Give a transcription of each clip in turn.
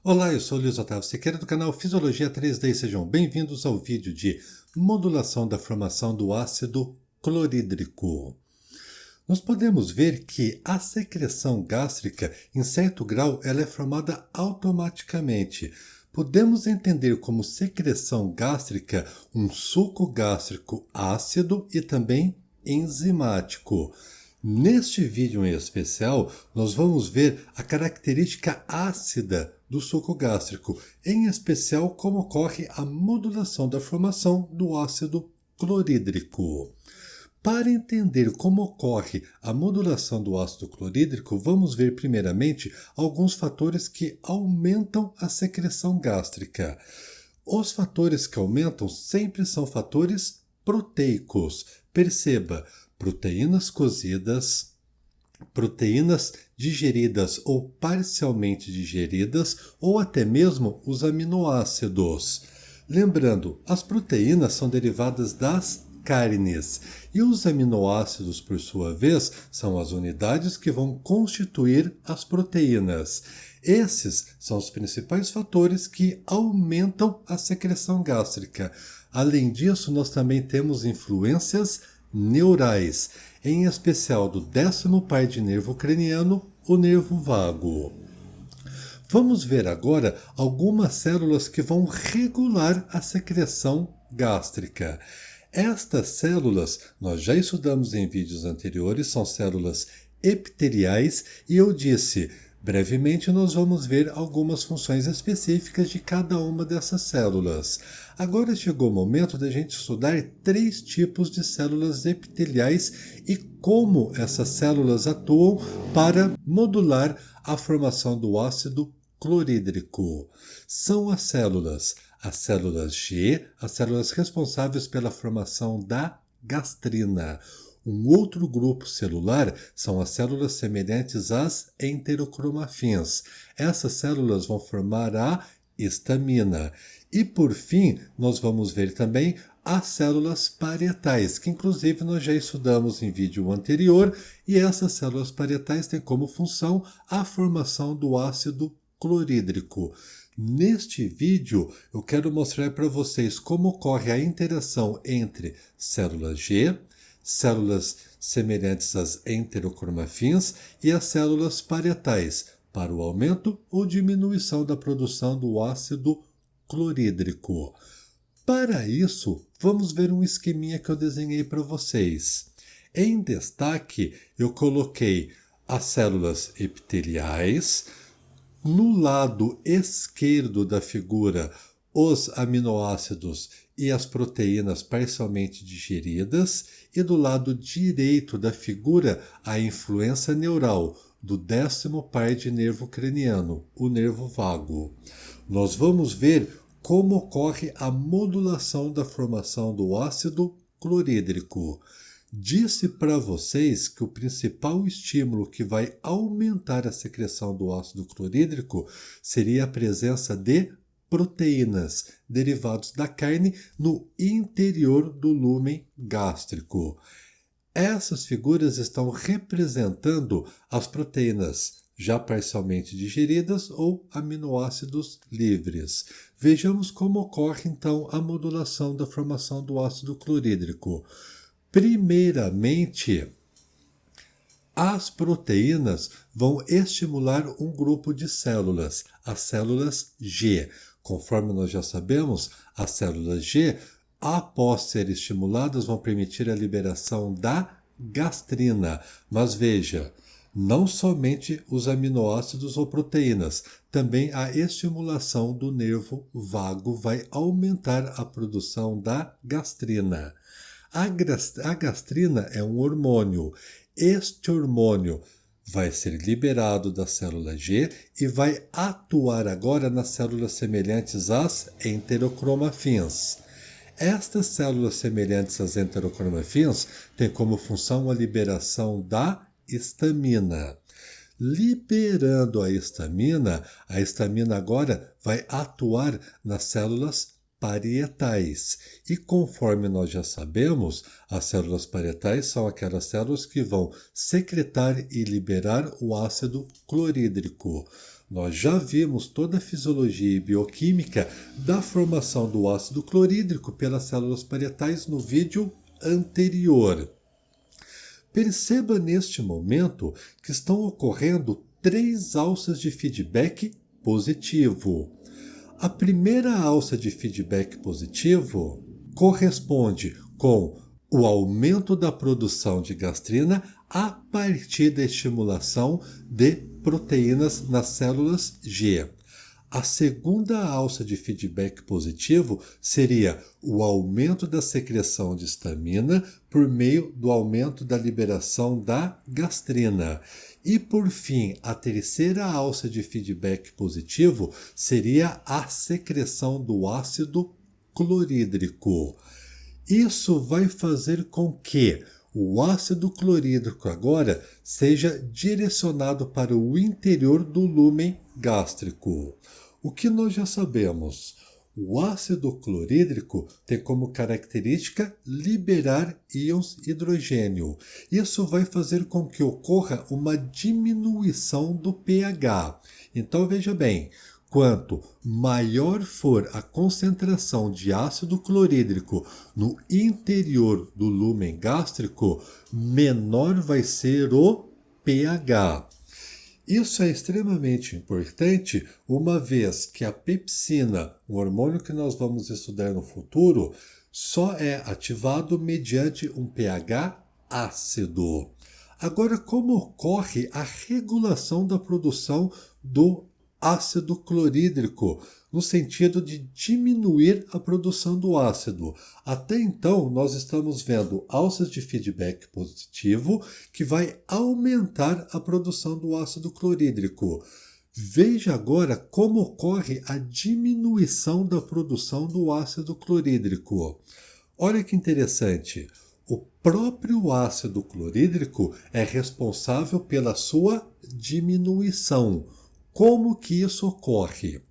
Olá, eu sou o Luiz Otávio Siqueira do canal Fisiologia 3D e sejam bem-vindos ao vídeo de modulação da formação do ácido clorídrico. Nós podemos ver que a secreção gástrica, em certo grau, ela é formada automaticamente. Podemos entender como secreção gástrica um suco gástrico ácido e também enzimático. Neste vídeo em especial, nós vamos ver a característica ácida do suco gástrico, em especial como ocorre a modulação da formação do ácido clorídrico. Para entender como ocorre a modulação do ácido clorídrico, vamos ver primeiramente alguns fatores que aumentam a secreção gástrica. Os fatores que aumentam sempre são fatores proteicos. Perceba, proteínas cozidas, proteínas digeridas ou parcialmente digeridas, ou até mesmo os aminoácidos. Lembrando, as proteínas são derivadas das carnes e os aminoácidos, por sua vez, são as unidades que vão constituir as proteínas. Esses são os principais fatores que aumentam a secreção gástrica. Além disso, nós também temos influências neurais, em especial do 10º par de nervo craniano, o nervo vago. Vamos ver agora algumas células que vão regular a secreção gástrica. Estas células, nós já estudamos em vídeos anteriores, são células epiteliais e eu disse, brevemente nós vamos ver algumas funções específicas de cada uma dessas células. Agora chegou o momento da gente estudar 3 tipos de células epiteliais e como essas células atuam para modular a formação do ácido clorídrico. São as células G, as células responsáveis pela formação da gastrina. Um outro grupo celular são as células semelhantes às enterocromafins. Essas células vão formar a histamina. E por fim, nós vamos ver também as células parietais, que inclusive nós já estudamos em vídeo anterior, e essas células parietais têm como função a formação do ácido clorídrico. Neste vídeo, eu quero mostrar para vocês como ocorre a interação entre células G, células semelhantes às enterocromafins e as células parietais, para o aumento ou diminuição da produção do ácido clorídrico. Para isso, vamos ver um esqueminha que eu desenhei para vocês. Em destaque, eu coloquei as células epiteliais. No lado esquerdo da figura, os aminoácidos e as proteínas parcialmente digeridas, e do lado direito da figura, a influência neural do 10º par de nervo craniano, o nervo vago. Nós vamos ver como ocorre a modulação da formação do ácido clorídrico. Disse para vocês que o principal estímulo que vai aumentar a secreção do ácido clorídrico seria a presença de proteínas derivados da carne no interior do lúmen gástrico. Essas figuras estão representando as proteínas já parcialmente digeridas ou aminoácidos livres. Vejamos como ocorre então a modulação da formação do ácido clorídrico. Primeiramente, as proteínas vão estimular um grupo de células, as células G. Conforme nós já sabemos, as células G, após serem estimuladas, vão permitir a liberação da gastrina. Mas veja, não somente os aminoácidos ou proteínas, também a estimulação do nervo vago vai aumentar a produção da gastrina. A gastrina é um hormônio. Este hormônio vai ser liberado da célula G e vai atuar agora nas células semelhantes às enterocromafins. Estas células semelhantes às enterocromafins têm como função a liberação da histamina. Liberando a histamina agora vai atuar nas células parietais. E conforme nós já sabemos, as células parietais são aquelas células que vão secretar e liberar o ácido clorídrico. Nós já vimos toda a fisiologia e bioquímica da formação do ácido clorídrico pelas células parietais no vídeo anterior. Perceba neste momento que estão ocorrendo 3 alças de feedback positivo. A primeira alça de feedback positivo corresponde com o aumento da produção de gastrina a partir da estimulação de proteínas nas células G. A segunda alça de feedback positivo seria o aumento da secreção de histamina por meio do aumento da liberação da gastrina. E, por fim, a terceira alça de feedback positivo seria a secreção do ácido clorídrico. Isso vai fazer com que o ácido clorídrico agora seja direcionado para o interior do lúmen gástrico. O que nós já sabemos? O ácido clorídrico tem como característica liberar íons hidrogênio. Isso vai fazer com que ocorra uma diminuição do pH. Então veja bem, quanto maior for a concentração de ácido clorídrico no interior do lúmen gástrico, menor vai ser o pH. Isso é extremamente importante, uma vez que a pepsina, um hormônio que nós vamos estudar no futuro, só é ativado mediante um pH ácido. Agora, como ocorre a regulação da produção do ácido clorídrico, no sentido de diminuir a produção do ácido? Até então, nós estamos vendo alças de feedback positivo que vai aumentar a produção do ácido clorídrico. Veja agora como ocorre a diminuição da produção do ácido clorídrico. Olha que interessante. O próprio ácido clorídrico é responsável pela sua diminuição. Como que isso ocorre?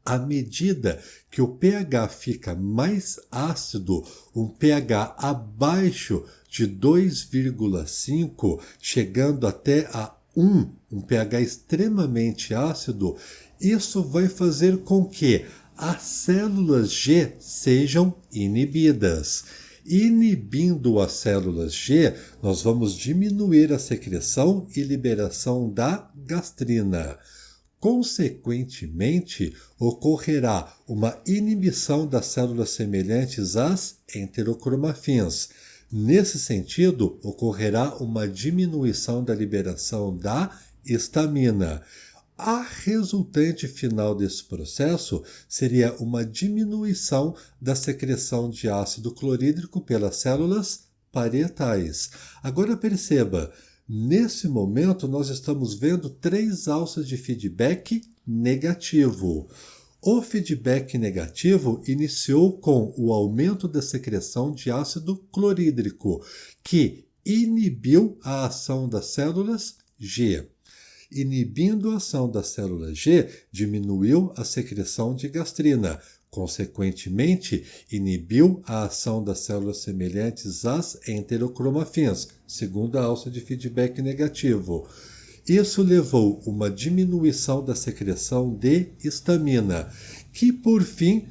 À medida que o pH fica mais ácido, um pH abaixo de 2,5, chegando até a 1, um pH extremamente ácido, isso vai fazer com que as células G sejam inibidas. Inibindo as células G, nós vamos diminuir a secreção e liberação da gastrina. Consequentemente, ocorrerá uma inibição das células semelhantes às enterocromafins. Nesse sentido, ocorrerá uma diminuição da liberação da histamina. A resultante final desse processo seria uma diminuição da secreção de ácido clorídrico pelas células parietais. Agora perceba, nesse momento nós estamos vendo 3 alças de feedback negativo. O feedback negativo iniciou com o aumento da secreção de ácido clorídrico, que inibiu a ação das células G. Inibindo a ação da célula G, diminuiu a secreção de gastrina. Consequentemente, inibiu a ação das células semelhantes às enterocromafins, segunda alça de feedback negativo. Isso levou uma diminuição da secreção de histamina, que por fim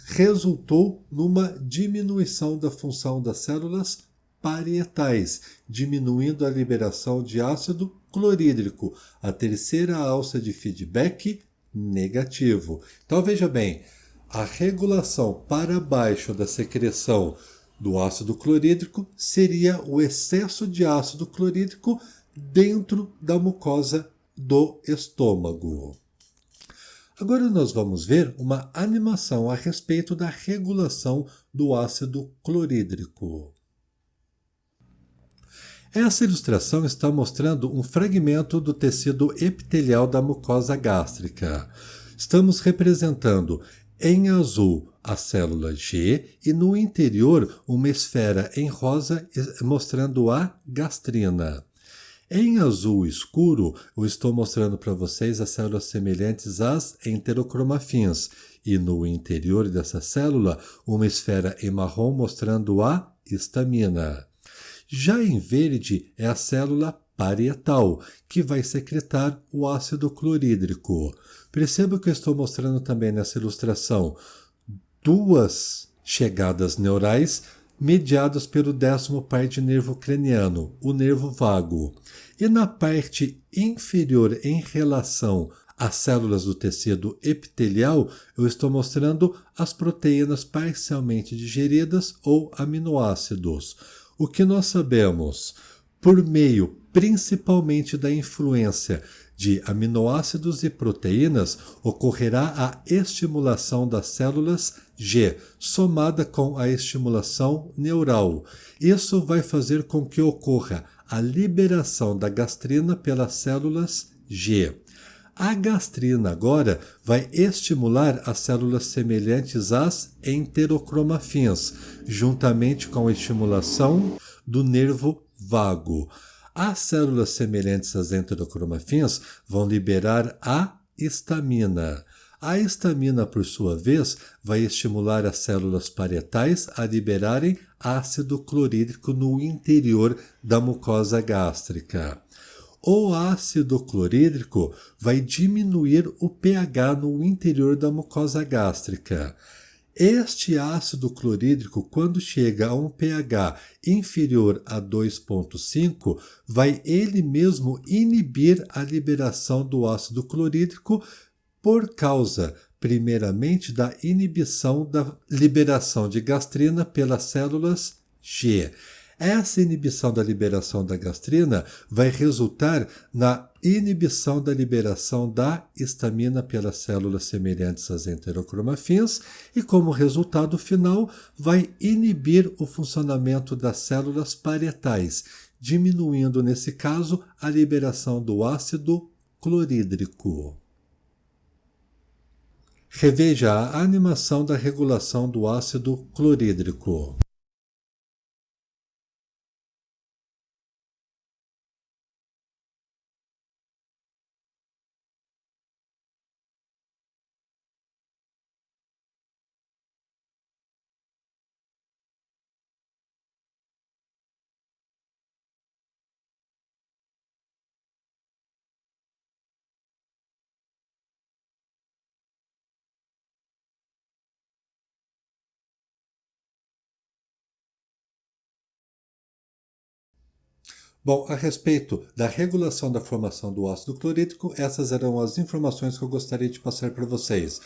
resultou numa diminuição da função das células parietais, diminuindo a liberação de ácido clorídrico, a terceira alça de feedback negativo. Então veja bem, a regulação para baixo da secreção do ácido clorídrico seria o excesso de ácido clorídrico dentro da mucosa do estômago. Agora nós vamos ver uma animação a respeito da regulação do ácido clorídrico. Essa ilustração está mostrando um fragmento do tecido epitelial da mucosa gástrica. Estamos representando em azul a célula G e no interior uma esfera em rosa mostrando a gastrina. Em azul escuro, eu estou mostrando para vocês as células semelhantes às enterocromafins e no interior dessa célula uma esfera em marrom mostrando a histamina. Já em verde é a célula parietal, que vai secretar o ácido clorídrico. Perceba que eu estou mostrando também nessa ilustração duas chegadas neurais mediadas pelo 10º par de nervo craniano, o nervo vago. E na parte inferior, em relação às células do tecido epitelial, eu estou mostrando as proteínas parcialmente digeridas ou aminoácidos. O que nós sabemos? Por meio principalmente da influência de aminoácidos e proteínas, ocorrerá a estimulação das células G, somada com a estimulação neural. Isso vai fazer com que ocorra a liberação da gastrina pelas células G. A gastrina agora vai estimular as células semelhantes às enterocromafins, juntamente com a estimulação do nervo vago. As células semelhantes às enterocromafins vão liberar a histamina. A histamina, por sua vez, vai estimular as células parietais a liberarem ácido clorídrico no interior da mucosa gástrica. O ácido clorídrico vai diminuir o pH no interior da mucosa gástrica. Este ácido clorídrico, quando chega a um pH inferior a 2,5, vai ele mesmo inibir a liberação do ácido clorídrico por causa, primeiramente, da inibição da liberação de gastrina pelas células G. Essa inibição da liberação da gastrina vai resultar na inibição da liberação da histamina pelas células semelhantes às enterocromafins e, como resultado final, vai inibir o funcionamento das células parietais, diminuindo, nesse caso, a liberação do ácido clorídrico. Reveja a animação da regulação do ácido clorídrico. Bom, a respeito da regulação da formação do ácido clorídrico, essas eram as informações que eu gostaria de passar para vocês.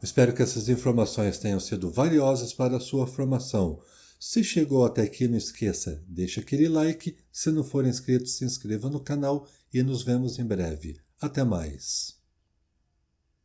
Espero que essas informações tenham sido valiosas para a sua formação. Se chegou até aqui, não esqueça, deixa aquele like. Se não for inscrito, se inscreva no canal e nos vemos em breve. Até mais!